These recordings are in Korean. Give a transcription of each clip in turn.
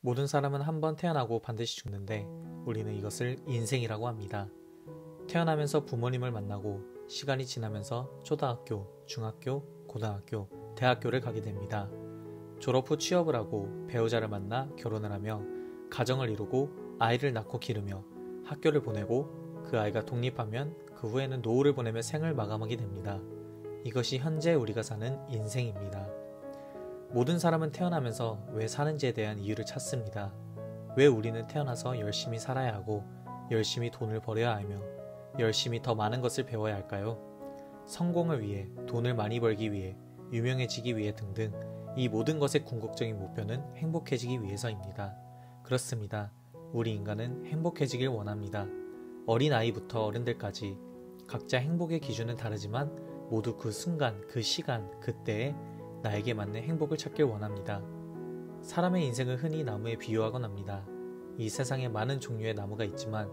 모든 사람은 한 번 태어나고 반드시 죽는데 우리는 이것을 인생이라고 합니다. 태어나면서 부모님을 만나고 시간이 지나면서 초등학교, 중학교, 고등학교, 대학교를 가게 됩니다. 졸업 후 취업을 하고 배우자를 만나 결혼을 하며 가정을 이루고 아이를 낳고 기르며 학교를 보내고 그 아이가 독립하면 그 후에는 노후를 보내며 생을 마감하게 됩니다. 이것이 현재 우리가 사는 인생입니다. 모든 사람은 태어나면서 왜 사는지에 대한 이유를 찾습니다. 왜 우리는 태어나서 열심히 살아야 하고 열심히 돈을 벌어야 하며 열심히 더 많은 것을 배워야 할까요? 성공을 위해, 돈을 많이 벌기 위해, 유명해지기 위해 등등 이 모든 것의 궁극적인 목표는 행복해지기 위해서입니다. 그렇습니다. 우리 인간은 행복해지길 원합니다. 어린아이부터 어른들까지 각자 행복의 기준은 다르지만 모두 그 순간, 그 시간, 그때에 나에게 맞는 행복을 찾길 원합니다. 사람의 인생을 흔히 나무에 비유하곤 합니다. 이 세상에 많은 종류의 나무가 있지만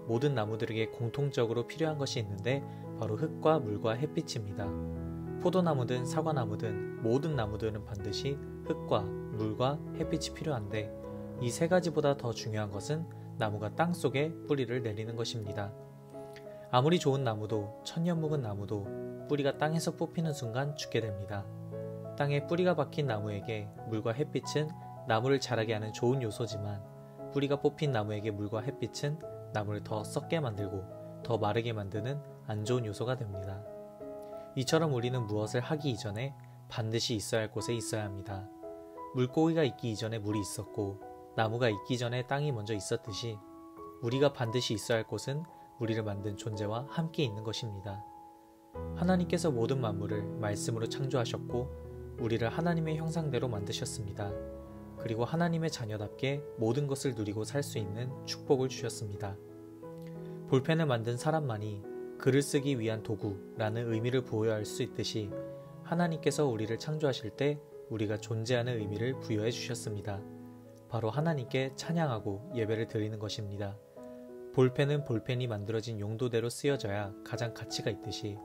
모든 나무들에게 공통적으로 필요한 것이 있는데 바로 흙과 물과 햇빛입니다. 포도나무든 사과나무든 모든 나무들은 반드시 흙과 물과 햇빛이 필요한데 이 세 가지보다 더 중요한 것은 나무가 땅 속에 뿌리를 내리는 것입니다. 아무리 좋은 나무도 천년 묵은 나무도 뿌리가 땅에서 뽑히는 순간 죽게 됩니다. 땅에 뿌리가 박힌 나무에게 물과 햇빛은 나무를 자라게 하는 좋은 요소지만 뿌리가 뽑힌 나무에게 물과 햇빛은 나무를 더 썩게 만들고 더 마르게 만드는 안 좋은 요소가 됩니다. 이처럼 우리는 무엇을 하기 이전에 반드시 있어야 할 곳에 있어야 합니다. 물고기가 있기 이전에 물이 있었고 나무가 있기 전에 땅이 먼저 있었듯이 우리가 반드시 있어야 할 곳은 우리를 만든 존재와 함께 있는 것입니다. 하나님께서 모든 만물을 말씀으로 창조하셨고 우리를 하나님의 형상대로 만드셨습니다. 그리고 하나님의 자녀답게 모든 것을 누리고 살 수 있는 축복을 주셨습니다. 볼펜을 만든 사람만이 글을 쓰기 위한 도구라는 의미를 부여할 수 있듯이 하나님께서 우리를 창조하실 때 우리가 존재하는 의미를 부여해 주셨습니다. 바로 하나님께 찬양하고 예배를 드리는 것입니다. 볼펜은 볼펜이 만들어진 용도대로 쓰여져야 가장 가치가 있듯이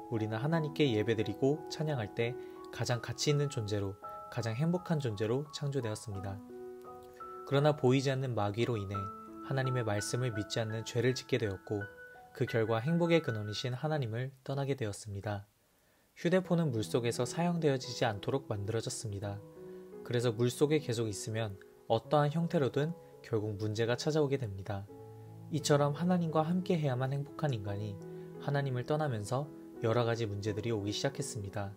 우리는 하나님께 예배드리고 찬양할 때 가장 가치 있는 존재로, 가장 행복한 존재로 창조되었습니다. 그러나 보이지 않는 마귀로 인해 하나님의 말씀을 믿지 않는 죄를 짓게 되었고 그 결과 행복의 근원이신 하나님을 떠나게 되었습니다. 휴대폰은 물속에서 사용되어지지 않도록 만들어졌습니다. 그래서 물속에 계속 있으면 어떠한 형태로든 결국 문제가 찾아오게 됩니다. 이처럼 하나님과 함께 해야만 행복한 인간이 하나님을 떠나면서 여러 가지 문제들이 오기 시작했습니다.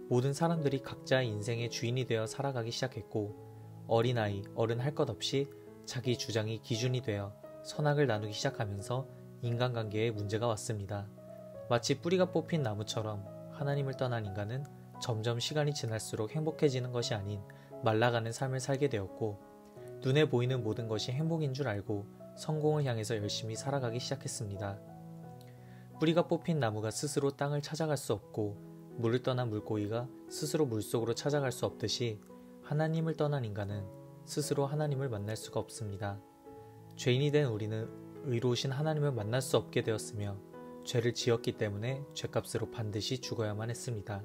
모든 사람들이 각자의 인생의 주인이 되어 살아가기 시작했고 어린아이, 어른 할 것 없이 자기 주장이 기준이 되어 선악을 나누기 시작하면서 인간관계에 문제가 왔습니다. 마치 뿌리가 뽑힌 나무처럼 하나님을 떠난 인간은 점점 시간이 지날수록 행복해지는 것이 아닌 말라가는 삶을 살게 되었고 눈에 보이는 모든 것이 행복인 줄 알고 성공을 향해서 열심히 살아가기 시작했습니다. 뿌리가 뽑힌 나무가 스스로 땅을 찾아갈 수 없고 물을 떠난 물고기가 스스로 물속으로 찾아갈 수 없듯이 하나님을 떠난 인간은 스스로 하나님을 만날 수가 없습니다. 죄인이 된 우리는 의로우신 하나님을 만날 수 없게 되었으며 죄를 지었기 때문에 죄값으로 반드시 죽어야만 했습니다.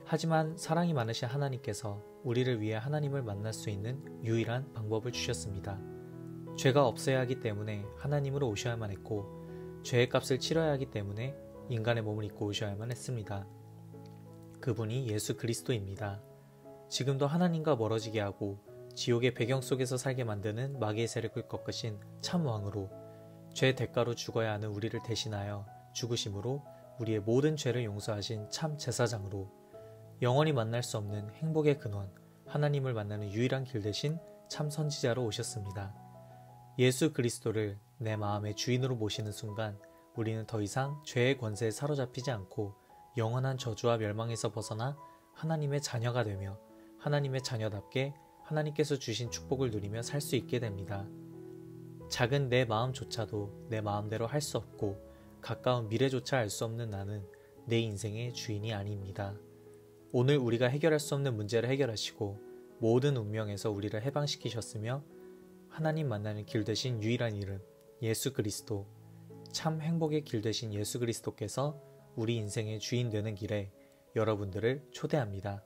하지만 사랑이 많으신 하나님께서 우리를 위해 하나님을 만날 수 있는 유일한 방법을 주셨습니다. 죄가 없어야 하기 때문에 하나님으로 오셔야만 했고 죄의 값을 치러야 하기 때문에 인간의 몸을 입고 오셔야만 했습니다. 그분이 예수 그리스도입니다. 지금도 하나님과 멀어지게 하고 지옥의 배경 속에서 살게 만드는 마귀의 세력을 꺾으신 참 왕으로 죄의 대가로 죽어야 하는 우리를 대신하여 죽으심으로 우리의 모든 죄를 용서하신 참 제사장으로 영원히 만날 수 없는 행복의 근원 하나님을 만나는 유일한 길 대신 참 선지자로 오셨습니다. 예수 그리스도를 내 마음의 주인으로 모시는 순간 우리는 더 이상 죄의 권세에 사로잡히지 않고 영원한 저주와 멸망에서 벗어나 하나님의 자녀가 되며 하나님의 자녀답게 하나님께서 주신 축복을 누리며 살 수 있게 됩니다. 작은 내 마음조차도 내 마음대로 할 수 없고 가까운 미래조차 알 수 없는 나는 내 인생의 주인이 아닙니다. 오늘 우리가 해결할 수 없는 문제를 해결하시고 모든 운명에서 우리를 해방시키셨으며 하나님 만나는 길 되신 유일한 이름 예수 그리스도 참 행복의 길 되신 예수 그리스도께서 우리 인생의 주인 되는 길에 여러분들을 초대합니다.